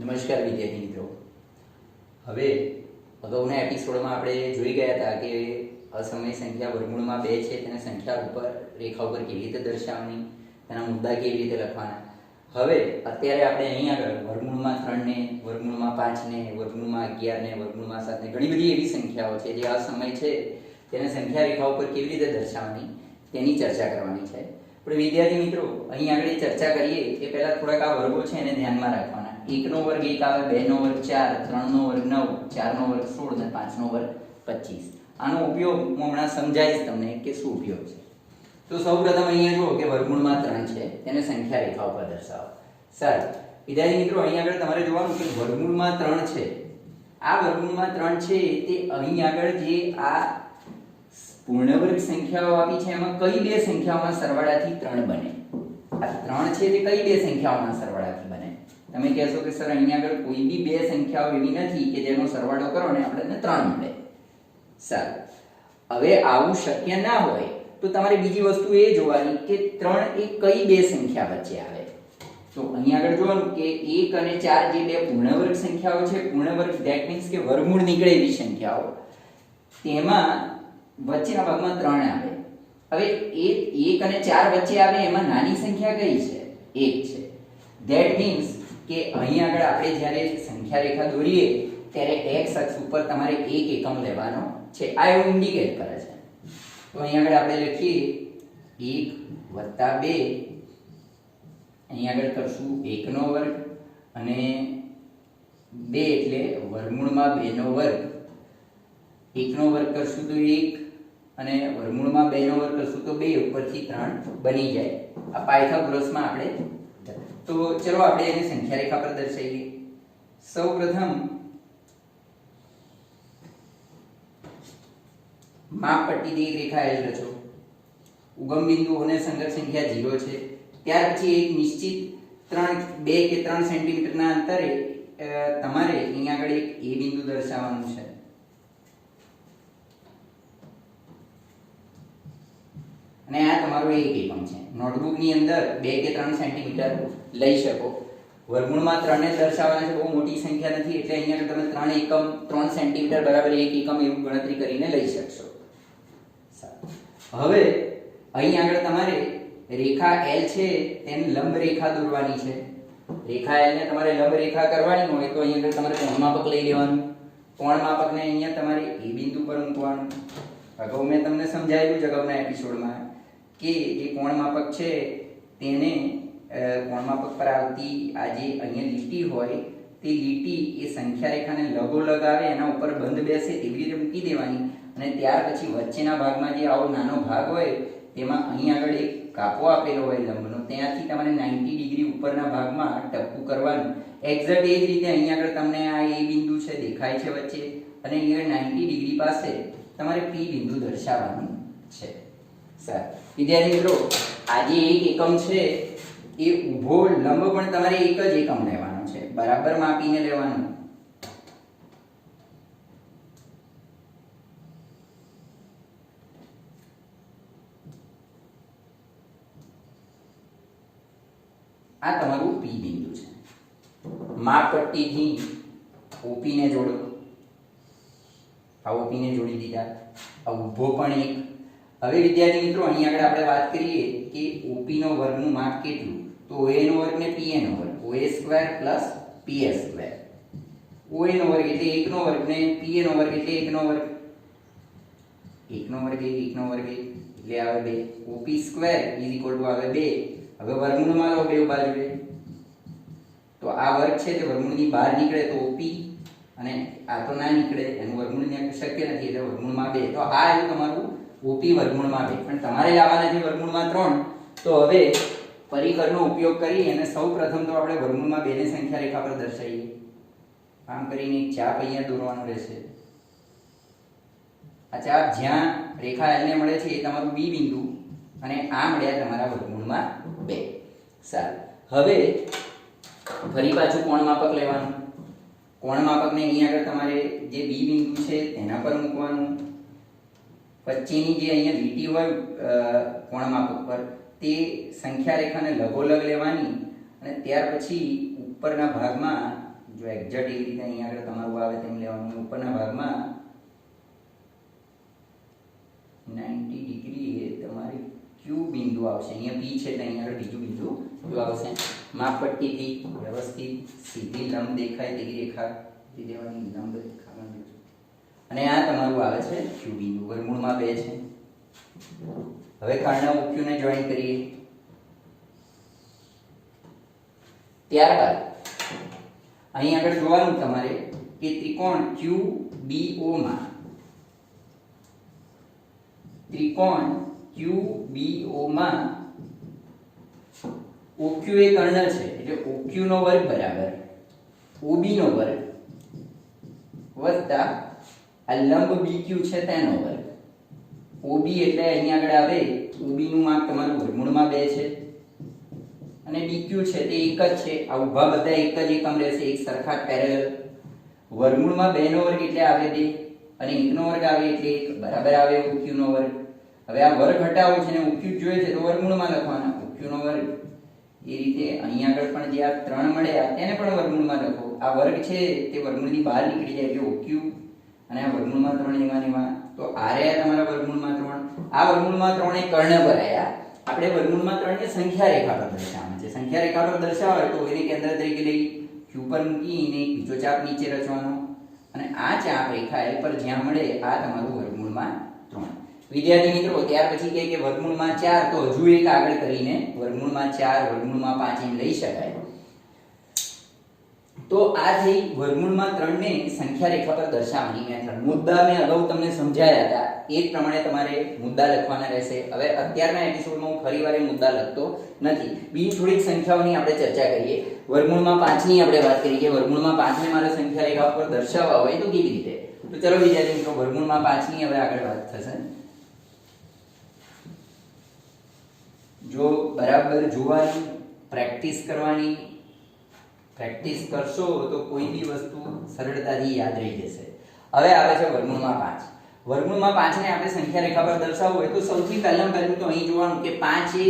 નમસ્કાર વિદ્યાર્થી મિત્રો, હવે અગાઉના એપિસોડમાં આપણે જોઈ ગયા હતા કે અસમય સંખ્યા વર્ગમૂળમાં 2 છે તેને સંખ્યા ઉપર રેખા ઉપર કેવી રીતે દર્શાવવાની, તેના મુદ્દા કેવી રીતે લખવાના. હવે અત્યારે આપણે અહીં આગળ વર્ગમૂળમાં 3 ને, વર્ગમૂળમાં 5 ને, વર્ગમૂળમાં 11 ને, વર્ગમૂળમાં 7 ને ઘણી બધી એવી સંખ્યાઓ છે જે અસમય છે તેને સંખ્યા રેખા ઉપર કેવી રીતે દર્શાવવાની તેની ચર્ચા કરવાની છે. પણ વિદ્યાર્થી મિત્રો, અહીં આગળ ચર્ચા કરીએ એ પહેલા થોડાક આ વર્ગો છે એને ધ્યાનમાં રાખવાના. 1 નો વર્ગ 1 આવે, 2 નો વર્ગ 4, 3 નો વર્ગ 9, 4 નો વર્ગ 16 અને 5 નો વર્ગ 25. આનો ઉપયોગ હું હમણાં સમજાવીશ તમને કે શું ઉપયોગ છે. તો સૌપ્રથમ અહીંયા જુઓ કે વર્ગમૂળમાં 3 છે તેને સંખ્યા રેખા ઉપર દર્શાવો. સારું વિદ્યાર્થી મિત્રો, અહીં આગળ તમારે જોવાનું કે વર્ગમૂળમાં 3 છે. આ વર્ગમૂળમાં 3 છે તે અહીં આગળ જે આ પૂર્ણવર્ગ સંખ્યાઓ આપી છે એમાં કઈ બે સંખ્યાઓના સરવાળાથી 3 બને? આ 3 છે તે કઈ બે સંખ્યાઓના સરવાળાથી બને? તમે કહેશો કે સર અહીંયા આગળ કોઈ બી બે સંખ્યાઓ એવી નથી કે જેનો સરવાળો કરો ને આપણને 3 મળે. સારું, હવે આવું શક્ય ના હોય તો તમારે બીજી વસ્તુ એ જોવાની કે 3 એ કઈ બે સંખ્યા વચ્ચે આવે. તો અહીં આગળ જોવાનું કે 1 અને 4 જે બે પૂર્ણવર્ગ સંખ્યાઓ છે, પૂર્ણવર્ગ ધેટ મીન્સ કે વર્ગમૂળ નીકળે એવી સંખ્યાઓ, તેમાં વચ્ચેના ભાગમાં 3 આવે. હવે એ 1 અને 4 વચ્ચે આવે એમાં નાની સંખ્યા કઈ છે? 1 છે. ધેટ મીન્સ કે અહીં આગળ આપણે જ્યારે સંખ્યા રેખા દોરીએ ત્યારે x અક્ષ ઉપર તમારે 1 એકમ લેવાનો છે. આ એવું ઇન્ડિકેટ કરે છે. તો અહીં આગળ આપણે લખીએ 1 + 2, અહીં આગળ કરશું 1 નો વર્ગ અને 2 એટલે વર્ગમૂળમાં 2 નો વર્ગ. 1 નો વર્ગ કરશું તો 1 અને વર્ગમૂળમાં 2 નો વર્ગ કરશું તો 2 ઉપરથી 3 બની જાય. આ પાયથાગોરસમાં આપણે. તો ચલો આપણે એને સંખ્યા રેખા પર દર્શાવીએ. સૌપ્રથમ માપ પટ્ટીથી એક રેખા એલ રચો. ઉગમ બિંદુ અને સંગત સંખ્યા 0 છે. ત્યાર પછી એક નિશ્ચિત 2 કે 3 સેન્ટીમીટરના અંતરે તમારે અહીંયા આગળ એક એ બિંદુ દર્શાવવાનું છે. અને આ તમારો એક એકમ છે. નોટબુકની અંદર 2 કે 3 સેન્ટીમીટર લઈ શકો. વર્ગમૂળમાં 3 ને દર્શાવવાના છે, બહુ મોટી સંખ્યા નથી એટલે અહીંયા તમે 3 એકમ 3 સેન્ટીમીટર બરાબર 1 એકમ એવું ગણતરી કરીને લઈ શકશો. હવે અહીં આગળ તમારે રેખા L છે તેને લંબ રેખા દોરવાની છે. રેખા L ને તમારે લંબ રેખા કરવાની હોય તો અહીં આગળ તમારે કોણ માપક લઈ લેવાનું. કોણ માપકને અહીંયા તમારે એ બિંદુ પર મૂકવાનું. અગાઉ મેં તમને સમજાવેલું છે અગાઉના એપિસોડમાં કે જે કોણ માપક છે તેને કોણ માપક પર આવતી આ જે અહીંયા લીટી હોય તે લીટી એ સંખ્યા રેખાને લગોલગ આવે એના ઉપર બંધ બેસે તેવી રીતે મૂકી દેવાની. અને ત્યાર પછી વચ્ચેના ભાગમાં જે આવો નાનો ભાગ હોય તેમાં અહીં આગળ એક કાપો આપેલો હોય લંબનો, ત્યાંથી તમારે 90 ડિગ્રી ઉપરના ભાગમાં ટપકું કરવાનું. એક્ઝેક્ટ એ જ રીતે અહીં આગળ તમને આ એ બિંદુ છે દેખાય છે વચ્ચે, અને અહીંયા 90 ડિગ્રી પાસે તમારે P બિંદુ દર્શાવવાનું છે. સારું વિદ્યાર્થી મિત્રો, આ જે એક એકમ છે એ ઊભો લંબ પણ તમારે એક જ એકમ લેવાનો છે, બરાબર માપીને લેવાનું. આ તમારું P બિંદુ છે. માપ પટ્ટીથી OP ને જોડો. આ OP ને જોડી દીધા. આ ઊભો પણ એક. હવે વિદ્યાર્થી મિત્રો, અહીં આગળ આપણે વાત કરીએ કે OP નો વર્ગનું માપ કેટલું? તો OA નો વર્ગ ને PA નો વર્ગ, OA² + PA². OA નો વર્ગ એટલે 1 નો વર્ગ ને PA નો વર્ગ એટલે 1 નો વર્ગ. 1 નો વર્ગ 1 નો વર્ગ એટલે આવે 2. OP² આવે 2. હવે વર્ગમૂળમાં લો બે બાજુએ. તો આ વર્ગ છે તે વર્ગમૂળની બહાર નીકળે તો OP, અને આ તો ના નીકળે, એનું વર્ગમૂળ શક્ય નથી એટલે વર્ગમૂળમાં 2. તો આ આવ્યું તમારું OP વર્ગમૂળમાં 2. પણ તમારે લાવવાના છે વર્ગમૂળમાં 3. તો હવે પરિકરનો ઉપયોગ કરી અને સૌપ્રથમ તો આપણે વર્ગમૂળમાં 2 ને સંખ્યા રેખા પર દર્શાવીએ. આમ કરીને એક ચાપ અહીંયા દોરવાનો રહેશે. આ ચાપ જ્યાં રેખા L ને મળે છે એ તમારું B બિંદુ, અને આ મળ્યા તમારા વર્ગમૂળમાં 2. સારું, હવે ફરી પાછું કોણ માપક લેવાનું. કોણ માપકને અહીંયા આગળ તમારે જે B બિંદુ છે તેના પર મૂકવાનું. વચ્ચેની જે અહીંયા લીટી હોય કોણ માપક પર તે સંખ્યા રેખાને લગોલગ લેવાની, અને ત્યાર પછી ઉપરના ભાગમાં જો એક્ઝેક્ટ એવી રીતે અહીંયા આગળ તમારું આવે તેમ લેવાનું. ઉપરના ભાગમાં 90 ડિગ્રી એ તમારી ક્યુ બિંદુ આવશે. અહીંયા પી છે એટલે અહીંયા આગળ બીજું બિંદુ ક્યુ આવશે. માપપટ્ટીથી વ્યવસ્થિત સીધી લંબ દેખાય તેવી રેખા દેવાની, લંબ દેખાવાની. અને આ તમારું આવે છે ક્યુ બિંદુ, વર્ગમૂળમાં 2 છે. હવે કર્ણ OQ ને જોઈન કરીએ. ત્યારબાદ અહીં આગળ જોવાનું તમારે કે ત્રિકોણ QBO માં OQ એ કર્ણ છે એટલે OQ નો વર્ગ બરાબર OB નો વર્ગ વત્તા આ લંબ BQ છે તેનો વર્ગ. OB એટલે અહીં આગળ આવે OB નું માપ તમારું વર્ગમૂળમાં 2 છે અને BQ છે તે એક જ છે. આ ઊભા બધા એક જ એકમ રહેશે, એક સરખા પેરેલલ. વર્ગમૂળમાં 2 નો વર્ગ એટલે આવે 2 અને 1 નો વર્ગ આવે એટલે 1 બરાબર આવે OQ નો વર્ગ. હવે આ વર્ગ હટાવવો છે ને OQ જોઈએ છે તો વર્ગમૂળમાં લખવાના OQ નો વર્ગ. એ રીતે અહીંયા આગળ પણ જે આ 3 મળ્યા તેને પણ વર્ગમૂળમાં લખો. આ વર્ગ છે તે વર્ગમૂળની બહાર નીકળી જાય એટલે OQ અને આ વર્ગમૂળમાં 3 એમાં તો આ રહ્યા તમારા વર્ગમૂળમાં 3. આ વર્ગમૂળમાં 3 એ કર્ણ પર આવ્યા. આપણે વર્ગમૂળમાં 3 ને સંખ્યા રેખા પર દર્શાવવાનું છે. સંખ્યા રેખા પર દર્શાવે તો એને કેન્દ્ર તરીકે લઈ Q પર મૂકીને બીજો ચાપ નીચે રચવાનો અને આ ચાપ રેખા L પર જ્યાં મળે આ તમારું વર્ગમૂળમાં 3. વિદ્યાર્થી મિત્રો ત્યાર પછી કહે કે વર્ગમૂળમાં 4 તો હજુ એક આગળ કરીને વર્ગમૂળમાં 4 વર્ગમૂળમાં 5 એમ લઈ શકાય. તો આ થઈ વર્ગમૂળમાં 3 ને સંખ્યા રેખા પર દર્શાવવાની મેથડ. મુદ્દા મેં અગાઉ તમને સમજાયા હતા એ જ પ્રમાણે તમારે મુદ્દા લખવાના રહેશે. હવે અત્યારના એપિસોડમાં હું ફરીવાર એ મુદ્દા લખતો નથી. બીજી થોડીક સંખ્યાઓની આપણે ચર્ચા કરીએ. વર્ગમૂળમાં 5 ની આપણે વાત કરી કે વર્ગમૂળમાં 5 ને મારે સંખ્યા રેખા પર દર્શાવવા હોય તો કેવી રીતે. તો ચલો વિદ્યાર્થી મિત્રો વર્ગમૂળમાં 5 ની હવે આગળ વાત થશે. જો બરાબર જોવાની પ્રેક્ટિસ કરવાની, પ્રેક્ટિસ કરશો તો કોઈ બી વસ્તુ સરળતાથી યાદ રહી જશે. હવે આવે છે વર્ગમૂળમાં 5. વર્ગમૂળમાં 5 ને આપણે સંખ્યા રેખા પર દર્શાવવું હોય તો સૌથી પહેલું તો અહીં જોવાનું કે 5 એ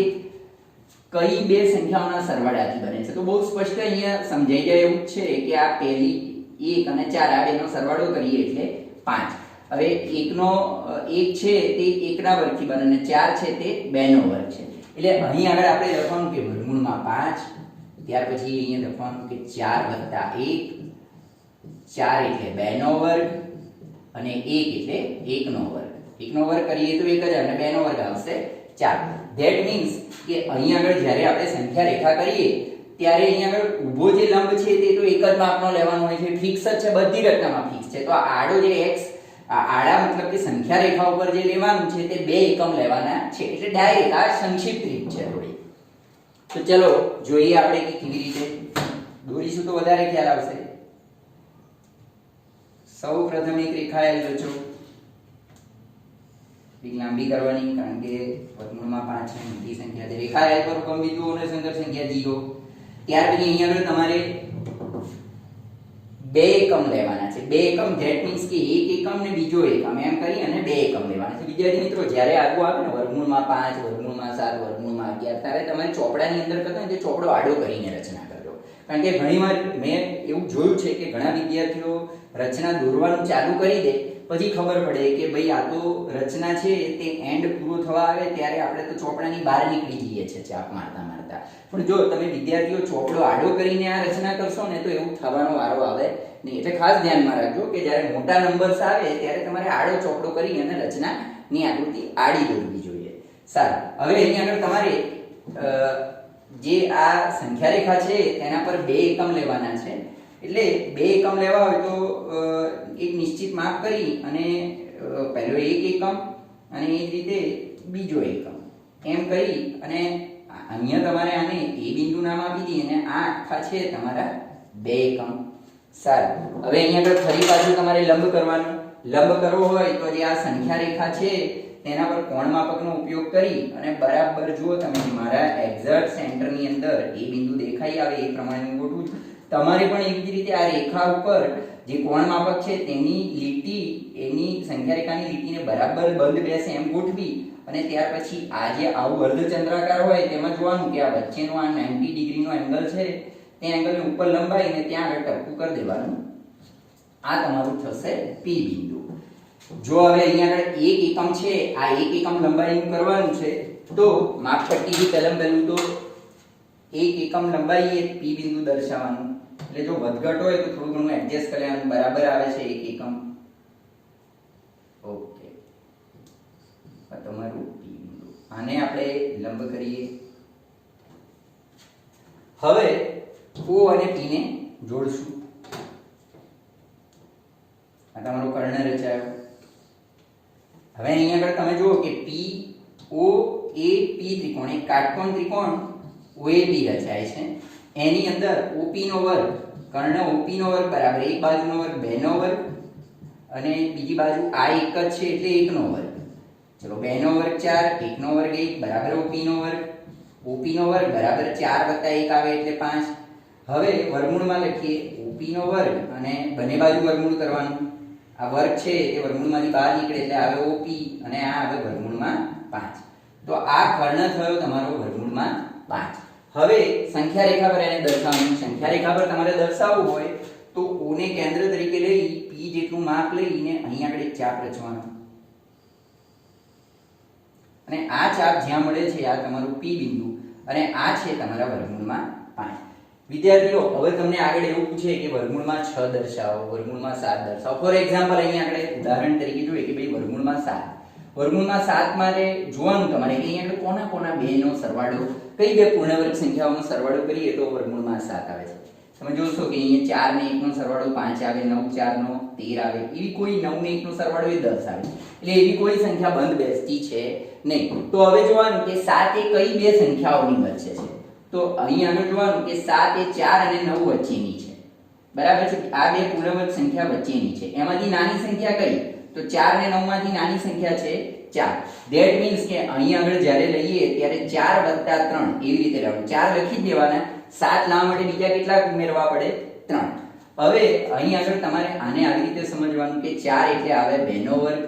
કઈ બે સંખ્યાઓના સરવાળાથી બને છે. તો બહુ સ્પષ્ટ અહીંયા સમજાઈ જાય એવું છે કે આ પહેલી 1 અને 4 આ બેનો સરવાળો કરીએ એટલે 5. હવે 1 નો 1 છે તે 1 ના વર્ગથી બને અને 4 છે તે 2 નો વર્ગ છે. એટલે અહીં આગળ આપણે લખવાનું કે વર્ગમૂળમાં 5, ત્યાર પછી અહીંયા લખવાનું કે 4 વત્તા 1, 4 એટલે 2 નો વર્ગ અને 1 એટલે 1 નો વર્ગ. 1 નો વર્ગ કરીએ તો 1 જ અને 2 નો વર્ગ આવશે 4. ધેટ મીન્સ કે અહીં આગળ જ્યારે આપણે સંખ્યા રેખા કરીએ ત્યારે અહીં આગળ ઊભો જે લંબ છે તે તો એક જ માપનો લેવાનો હોય છે, ફિક્સ જ છે, બધી રચનામાં ફિક્સ છે. તો આ આડો જે x આડા મતલબ કે સંખ્યા રેખા ઉપર જે લેવાનું છે તે 2 એકમ લેવાના છે. એટલે ડાયરેક્ટ આ સંક્ષિપ્ત રીત છે થોડી. તો ચલો જોઈએ આપણે કે કેવી રીતે દોરીશું તો વધારે ખ્યાલ આવશે. સૌ પ્રથમ એક રેખા L રચો. લાંબી કરવાની કારણ કે વર્ગમૂળમાં 5 છે મોટી સંખ્યા છે. રેખા L પર ઉપમ બિંદુઓને સંદર્ભ સંખ્યા 0. ત્યાર પછી અહીંયા આગળ તમારે 2 એકમ લેવાના છે. 2 એકમ ધેટ મીન્સ કે એક એકમ ને બીજો એકમ એમ કરી અને 2 એકમ લેવાના છે. વિદ્યાર્થી મિત્રો જ્યારે આગળ આવે ને વર્ગમૂળમાં 5, વર્ગમૂળમાં 7, વર્ગમૂળમાં 11 ત્યારે તમારે ચોપડાની અંદર કરતા તે ચોપડો આડો કરીને રચના કરજો. કારણ કે ઘણીવાર મેં એવું જોયું છે કે ઘણા વિદ્યાર્થીઓ રચના દોરવાનું ચાલુ કરી દે પછી ખબર પડે કે ભાઈ આ તો રચના છે તે એન્ડ પૂરો થવા આવે ત્યારે આપણે તો ચોપડાની બહાર નીકળી જઈએ છીએ ચાપ મારતા મારતા. પણ જો તમે વિદ્યાર્થીઓ ચોપડો આડો કરીને આ રચના કરશો ને તો એવું થવાનો વારો આવે નહીં. એટલે ખાસ ધ્યાનમાં રાખજો કે જ્યારે મોટા નંબર્સ આવે ત્યારે તમારે આડો ચોપડો કરી અને રચનાની આકૃતિ આડી દોરવી જોઈએ. સારું, હવે અહીં આગળ તમારે જે આ સંખ્યા રેખા છે તેના પર 2 એકમ લેવાના છે. એટલે 2 એકમ લેવા હોય તો એક નિશ્ચિત માપ કરી અને પહેલો 1 એકમ અને એ જ રીતે બીજો એકમ એમ કરી અને અહીંયા તમારે આને A બિંદુ નામ આપી દઈએ અને આ આખા છે તમારા 2 એકમ. સારું, હવે અહીંયા આગળ ફરી પાછું તમારે લંબ કરવાનું. લંબ કરવો હોય તો જે આ સંખ્યા રેખા છે તેના પર કોણ માપકનો ઉપયોગ કરી અને બરાબર જુઓ તમે મારા એક્ઝેક્ટ સેન્ટરની અંદર A બિંદુ દેખાઈ આવે એ પ્રમાણે હું ગોઠવું છું. તમારે પણ એવી જ રીતે આ રેખા ઉપર જે કોણ માપક છે તેની લીટી એની સંખ્યા રેખાની લીટીને બરાબર બંધ બેસે એમ ગોઠવી અને ત્યાર પછી આ જે આવું અર્ધચંદ્રાકાર હોય તેમાં જોવાનું કે આ વચ્ચેનો આ 90 ડિગ્રીનો એંગલ છે તે એંગલની ઉપર લંબાઈને ત્યાં આગળ ટપકું કરી દેવાનું. આ તમારું થશે P બિંદુ. જો હવે અહીંયા આગળ 1 એકમ છે, આ 1 એકમ લંબાઈનું કરવાનું છે, તો માપપટ્ટીથી પહેલું તો 1 એકમ લંબાઈએ P બિંદુ દર્શાવવાનું. એટલે જો વધઘટ હોય તો થોડું ઘણું એડજસ્ટ કરી લેવાનું. બરાબર આવે છે 1 એકમ. ઓકે, આ તમારું P બિંદુ. આને આપણે લંબ કરીએ. હવે O અને P ને જોડશું. આ તમારો કર્ણ રચાયો. હવે અહીંયા આગળ તમે જુઓ કે P O A P ત્રિકોણ, એક કાટકોણ ત્રિકોણ OAB રચાય છે. એની અંદર OP નો વર્ગ, કર્ણ OP નો વર્ગ બરાબર એક બાજુનો વર્ગ 2 નો વર્ગ, અને બીજી બાજુ આ એક જ છે એટલે 1 નો વર્ગ. ચલો 2 નો વર્ગ 4, 1 નો વર્ગ 1 બરાબર OP નો વર્ગ. OP નો વર્ગ બરાબર 4 + 1 આવે એટલે 5. હવે વર્ગમૂળમાં લખીએ OP નો વર્ગ અને બંને બાજુ વર્ગમૂળ કરવાનું. આ વર્ગ છે એ વર્ગમૂળમાંથી બહાર નીકળે એટલે આવે OP અને આ આવે વર્ગમૂળમાં 5. તો આ કર્ણ થયો તમારો વર્ગમૂળમાં 5. હવે સંખ્યા રેખા પર એને દર્શાવવાનું. સંખ્યા રેખા પર તમારે દર્શાવવું હોય તો O ને કેન્દ્ર તરીકે લઈ P જેટલું માપ લઈને અહીં આગળ એક ચાપ રચવાનો. અને આ ચાપ જ્યાં મળે છે આ તમારું P બિંદુ અને આ છે તમારા વર્ગમૂળમાં 5. વિદ્યાર્થીઓ, હવે તમને આગળ એવું પૂછે કે વર્ગમૂળમાં 6 દર્શાવો, વર્ગમૂળમાં 7 દર્શાવો. ફોર એક્ઝામ્પલ અહીં આગળ ઉદાહરણ તરીકે જોઈએ કે ભાઈ વર્ગમૂળમાં 7. વર્ગમૂળમાં 7 માટે જોવાનું તમારે કે અહીં આગળ કોના કોના બે નો સરવાળો, કઈ બે પૂર્ણવર્ગ સંખ્યાઓનો સરવાળો કરીએ તો વર્ગમૂળમાં 7 આવે છે. તમે જોશો કે અહીંયા 4 ને 1 નો સરવાળો 5 આવે, 9 4 નો 13 આવે. એવી કોઈ 9 ને 1 નો સરવાળો એ 10 આવે. એટલે એવી કોઈ સંખ્યા બંધ બેસતી છે નહીં. તો હવે જોવાનું કે 7 એ કઈ બે સંખ્યાઓની વચ્ચે છે. તો અહીં આગળ જોવાનું કે 7 એ 4 અને 9 વચ્ચેની છે. બરાબર છે. આ બે પૂર્ણવર્ગ સંખ્યા વચ્ચેની છે. એમાંથી નાની સંખ્યા કઈ? તો 4 ને 9 માંથી નાની સંખ્યા છે 4. ધેટ મીન્સ કે અહીં આગળ જ્યારે લઈએ ત્યારે 4 + 3 એવી રીતે રહેવાનું. 4 લખી જ દેવાના. 7 લાવવા માટે બીજા કેટલા ઉમેરવા પડે? 3. હવે અહીં આગળ તમારે આને આવી રીતે સમજવાનું કે 4 એટલે આવે 2 નો વર્ગ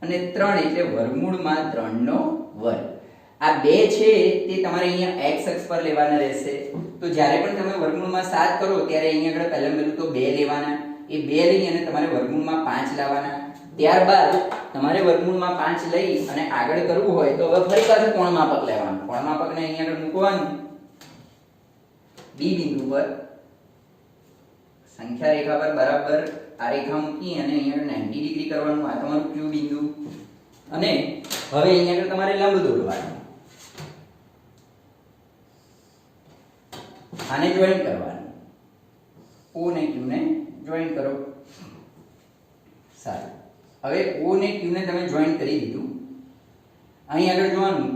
અને 3 એટલે વર્ગમૂળમાં 3 નો વર્ગ. આ બે છે તે તમારે અહીંયા x અક્ષ પર લેવાના રહેશે. તો જ્યારે પણ તમે વર્ગમૂળમાં 7 કરો ત્યારે અહીંયા આગળ પહેલું તો 2 લેવાના. એ 2 લઈ અને તમારે વર્ગમૂળમાં 5 લાવવાના. ત્યારબાદ તમારે વર્ગમૂળમાં 5 લઈ અને આગળ કરવું હોય તો હવે ફરી પાછું કોણ માપક લેવાનું. કોણ માપકને અહીંયા આગળ મૂકવાનું B બિંદુ પર, સંખ્યા રેખા પર બરાબર આ રેખા મૂકી અને અહીંયા 90 ડિગ્રી કરવાનું. આ તમારું Q બિંદુ. અને હવે અહીંયા આગળ તમારે લંબ દોરવાનું. આને જોઈન્ટ કરવાનું. O ને Q ને જોઈન્ટ કરો. સારું. હવે O ને Q ને તમે જોઈન્ટ કરી દીધું. અહીં આગળ જોવાનું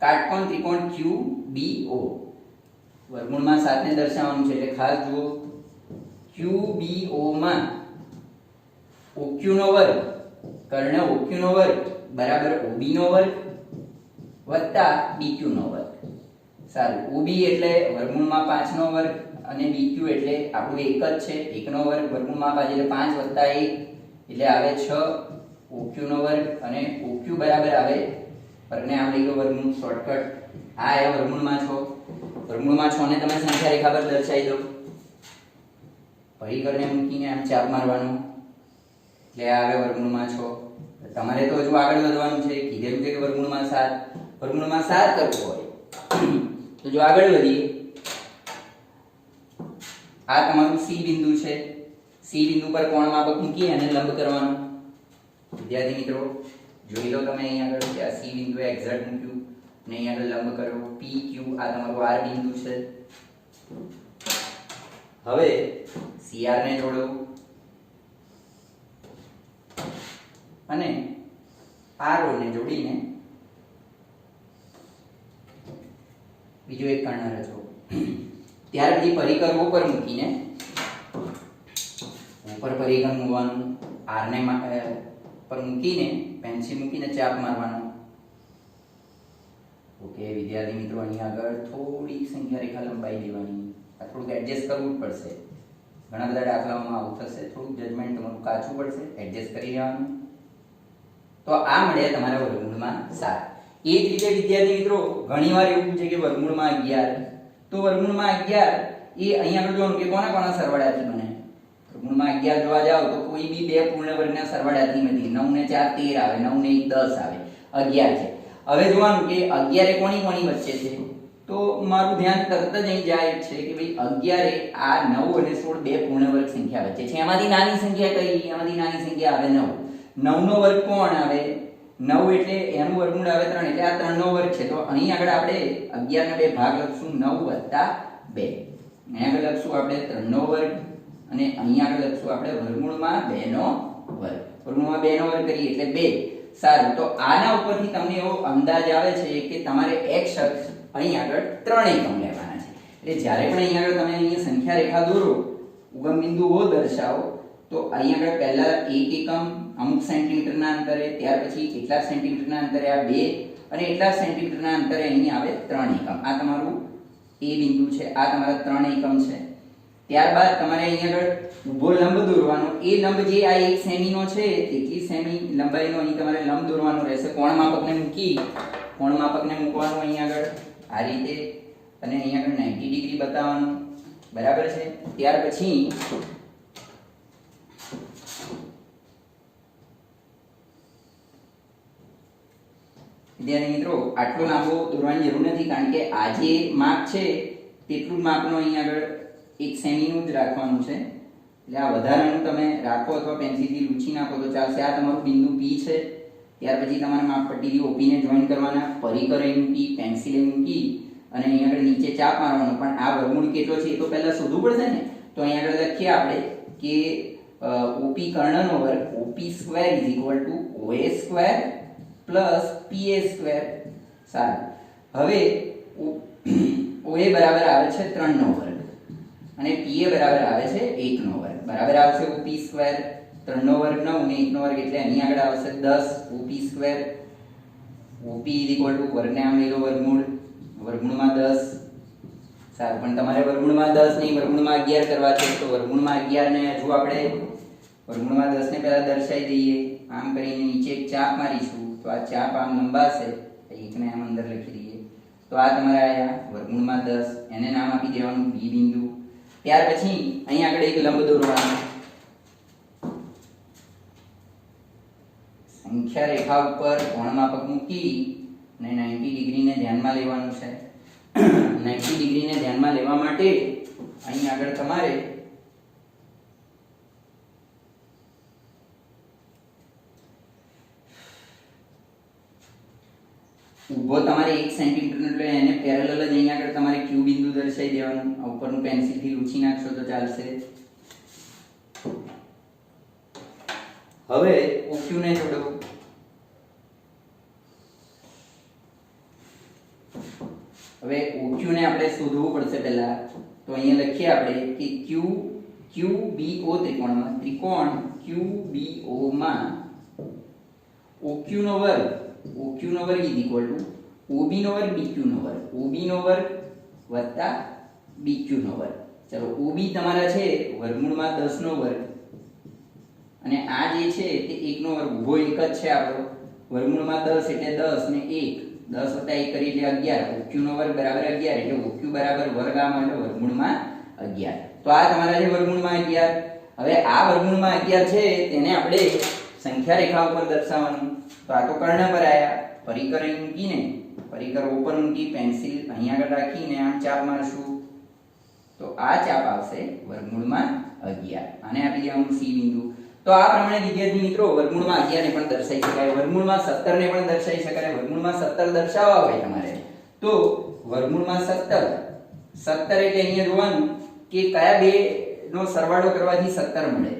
કાટકોણ ત્રિકોણ QBO. વર્ગમૂળમાં 7 ને દર્શાવવાનું છે એટલે ખાસ જુઓ. QBO માં OQ નો વર્ગ, કર્ણ OQ નો વર્ગ બરાબર OB નો વર્ગ વત્તા BQ નો વર્ગ. સારું. OB એટલે વર્ગમૂળમાં 5 નો વર્ગ અને BQ એટલે આપણું એક જ છે 1 નો વર્ગ. વર્ગમૂળમાં 5 એટલે 5 વત્તા 1 એટલે આવે 6. OQ નો વર્ગ અને OQ બરાબર આવે વર્ગને આમ લઈ લો વર્ગમૂળ શોર્ટકટ. આ આવ્યા વર્ગમૂળમાં 6. વર્ગમૂળમાં 6 ને તમે સંખ્યા રેખા પર દર્શાવી દો. પરિકરને મૂકીને આમ ચાપ મારવાનો એટલે આવે વર્ગમૂળમાં 6. તમારે તો હજુ આગળ વધવાનું છે. કીધેલું છે કે વર્ગમૂળમાં 7. વર્ગમૂળમાં 7 કરવું હોય તો જો આગળ વધીએ. આ તમારું C બિંદુ છે. C બિંદુ પર કોણ માપક મૂકી અને લંબ કરવાનું. વિદ્યાર્થી મિત્રો જોઈ લો તમે અહીંયા આગળ કે આ C બિંદુએ એક્ઝેક્ટ મૂક્યું અને અહીંયા આગળ લંબ કરો. PQ આ તમારું R બિંદુ છે. હવે CR ને જોડો અને RO ને જોડીને બીજો એક કર્ણ રચો. ત્યાર પછી પરિકર ઉપર મૂકીને ઉપર પરિકર મૂકવાનું. R ને પર મૂકીને પેન્સિલ મૂકીને ચાપ મારવાનો. ઓકે વિદ્યાર્થી મિત્રો, અહીં આગળ થોડી સંખ્યા રેખા લંબાઈ દેવાની. આ થોડુંક એડજસ્ટ કરવું જ પડશે. ઘણા બધા દાખલાઓમાં આવું થશે. થોડુંક જજમેન્ટ તમારું કાચું પડશે, એડજસ્ટ કરી લેવાનું. તો આ મળ્યા તમારા વર્ગમૂળમાં 7. એ જ રીતે વિદ્યાર્થી મિત્રો ઘણીવાર એવું પૂછે કે વર્ગમૂળમાં 11. તો વર્ગમૂળમાં 11 એ અહીંયા આગળ જોવાનું કે કોના કોના સરવાળાથી બને. વર્ગમૂળમાં 11 જોવા જાવ તો કોઈ બી બે પૂર્ણ વર્ગના સરવાળાથી નથી. 9 ને 4 13 આવે, 9 ને 1 10 આવે, 11 છે. હવે જોવાનું કે 11 એ કોની કોની વચ્ચે છે, તો મારું ધ્યાન તરત જ અહીં જાય છે કે ભાઈ 11 એ આ 9 અને 16 બે પૂર્ણ વર્ગ સંખ્યા વચ્ચે છે. એમાંથી નાની સંખ્યા કઈ? એમાંથી નાની સંખ્યા આવે 9. 9 નો વર્ગ કોણ આવે? 9 એટલે એનું વર્ગમૂળ આવે 3, એટલે આ 3 નો વર્ગ છે. તો અહીં આગળ આપણે 11 ને બે ભાગ લખશું 9 + 2. અહીં આગળ લખશું આપણે 3 નો વર્ગ અને અહીં આગળ લખશું આપણે વર્ગમૂળમાં 2 નો વર્ગ. વર્ગમૂળમાં 2 નો વર્ગ કરીએ એટલે 2. સારું, તો આના ઉપરથી તમને એવો અંદાજ આવે છે કે તમારે x અક્ષ અહીં આગળ 3 એકમ લેવાના છે. એટલે જ્યારે પણ અહીં આગળ તમે અહીંયા સંખ્યા રેખા દોરો, ઉગમ બિંદુઓ દર્શાવો, તો અહીં આગળ પહેલા 1 એકમ અમુક સેન્ટીમીટરના અંતરે, ત્યાર પછી કેટલાક સેન્ટીમીટરના અંતરે આ 2 અને એટલા સેન્ટીમીટરના અંતરે અહીં આવે 3 એકમ. આ તમારું A બિંદુ છે, આ તમારા 3 એકમ છે. ત્યારબાદ તમારે અહીં આગળ ઊભો લંબ દોરવાનો. એ લંબ જે આ 1 સેમીનો છે એટલી સેમી લંબાઈનો અહીં તમારે લંબ દોરવાનો રહેશે. કોણ માપકને મૂકવાનું અહીં આગળ આ રીતે અને અહીં આગળ 90 ડિગ્રી બતાવવાનું. બરાબર છે. ત્યાર પછી વિદ્યાર્થી મિત્રો આટલો લાંબો દોરવાની જરૂર નથી, કારણ કે આ જે માપ છે તેટલું જ માપનો અહીં આગળ 1 સેમીનું જ રાખવાનું છે. એટલે આ વધારાનું તમે રાખો અથવા પેન્સિલથી લૂછી નાખો તો ચાલશે. આ તમારું બિંદુ P છે. ત્યાર પછી તમારે માપપટ્ટીથી OP ને જોઈન કરવાના. પરિકર અહીં મૂકી, પેન્સિલ અહીં મૂકી અને અહીં આગળ નીચે ચાપ મારવાનો. પણ આ વર્ગમૂળ કેટલો છે એ તો પહેલા શોધવું પડશે ને. તો અહીં આગળ લખીએ આપણે કે OP કર્ણનો વર્ગ OP² = OA² + PA². સારું, હવે OA બરાબર આવે છે 3 નો વર્ગ અને PA બરાબર આવે છે 1 નો વર્ગ. બરાબર આવશે OP². 3 નો વર્ગ 9 અને 1 નો વર્ગ એટલે અહીં આગળ આવશે 10 OP². OP = વર્ગને આમ લઈ લો વર્ગમૂળ, વર્ગમૂળમાં 10. સારું, પણ તમારે વર્ગમૂળમાં 10 નહીં, વર્ગમૂળમાં 11 કરવા છે. તો વર્ગમૂળમાં 11 ને હજુ આપણે વર્ગમૂળમાં 10 ને પહેલા દર્શાવી દઈએ. આમ કરીને નીચે એક ચાપ મારીશું તો આ ચાપ આમ લંબાશે. 1 ને આમ અંદર લખી દઈએ તો આ તમારે આયા વર્ગમૂળમાં 10. એને નામ આપી દેવાનું B બિંદુ. ત્યાર પછી અહીં આગળ એક લંબ દોરવાનો. સંખ્યા રેખા ઉપર કોણ માપક મૂકી અને 90 ડિગ્રીને ધ્યાનમાં લેવાનું છે. 90 ડિગ્રીને ધ્યાનમાં લેવા માટે અહીં આગળ તમારે ઊભો તમારે 1 સેન્ટીમીટર એટલે એને પેરેલલ જ અહીં આગળ તમારે Q બિંદુ દર્શાવી દેવાનું. ઉપરનું પેન્સિલથી લૂછી નાખશો તો ચાલશે. હવે OQ ને જોડો. હવે OQ ને આપણે શોધવું પડશે પહેલા. તો અહીંયા લખીએ આપણે કે QBO ત્રિકોણ QBO માં OQ નો વર્ગ OB નો વર્ગ BQ નો વર્ગ. OB નો વર્ગ વત્તા BQ નો વર્ગ. ચલો, OB તમારા છે વર્ગમૂળમાં 10 નો વર્ગ અને આ જે છે તે 1 નો વર્ગ. ઊભો 1 જ છે આપણો. વર્ગમૂળમાં 10 એટલે 10 ને 1, 10 + 1 કરી એટલે 11. OQ નો વર્ગ બરાબર 11 એટલે OQ બરાબર વર્ગ આમ એટલે વર્ગમૂળમાં 11. તો આ તમારા છે વર્ગમૂળમાં 11. હવે આ વર્ગમૂળમાં 11 છે તેને આપણે સંખ્યા રેખા ઉપર દર્શાવવાનું. તો આ તો કર્ણ પર આયા. પરિકર અહીં મૂકીને પરિકર ઉપર મૂકી પેન્સિલ અહીં આગળ રાખીને આમ ચાપ મારશું તો આ ચાપ આવશે વર્ગમૂળમાં 11. આને આપી દેવાનું C બિંદુ. તો આ પ્રમાણે વિદ્યાર્થી મિત્રો વર્ગમૂળમાં 11 ને પણ દર્શાવી શકાય, વર્ગમૂળમાં 17 ને પણ દર્શાવી શકાય. વર્ગમૂળમાં 17 દર્શાવવા હોય તમારે તો વર્ગમૂળમાં 17 એટલે અહીંયા જોવાનું કે કયા બે નો સરવાળો કરવાથી 17 મળે.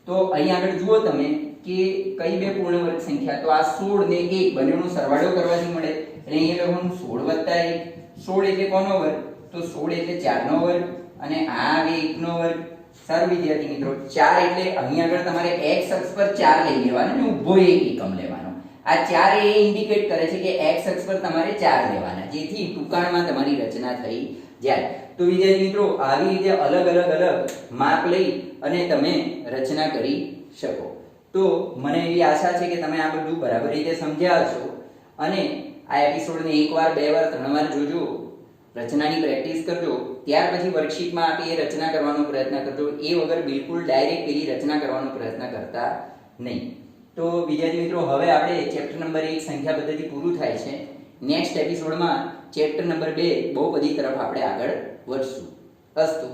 તો અહીં આગળ જુઓ તમે કે કઈ બે પૂર્ણ વર્ગ સંખ્યા, તો આ 16 ને 1 બંનેનો સરવાળો કરવાથી મળે. એટલે અહીંયા લખવાનું 16 + 1. 16 એટલે કોનો વર્ગ? તો 16 એટલે 4 નો વર્ગ અને આ આવે 1 નો વર્ગ. સારું વિદ્યાર્થી મિત્રો, 4 એટલે અહીં આગળ તમારે x અક્ષ પર 4 લઈ લેવાનો અને ઊભો 1 એકમ લેવાનો. આ 4 એ ઇન્ડિકેટ કરે છે કે x અક્ષ પર તમારે 4 લેવાના, જેથી ટૂંકાણમાં તમારી રચના થઈ જાય. તો વિદ્યાર્થી મિત્રો આવી રીતે અલગ માપ લઈ અને તમે રચના કરી શકો. તો મને એવી આશા છે કે તમે આ બધું બરાબર રીતે સમજ્યા છો અને આ એપિસોડને 1 વાર 2 વાર 3 વાર જોજો રચનાની પ્રેક્ટિસ કરજો, ત્યાર પછી વર્કશીટમાં આપે એ રચના કરવાનો પ્રયત્ન કરજો. એ વગર બિલકુલ ડાયરેક્ટ પેલી રચના કરવાનો પ્રયત્ન કરતા નહીં. તો વિદ્યાર્થી મિત્રો, હવે આપણે ચેપ્ટર નંબર 1 સંખ્યા પદ્ધતિ પૂરું થાય છે. નેક્સ્ટ એપિસોડમાં ચેપ્ટર નંબર 2 બહુપદી તરફ આપણે આગળ વધશું. અસ્તુ.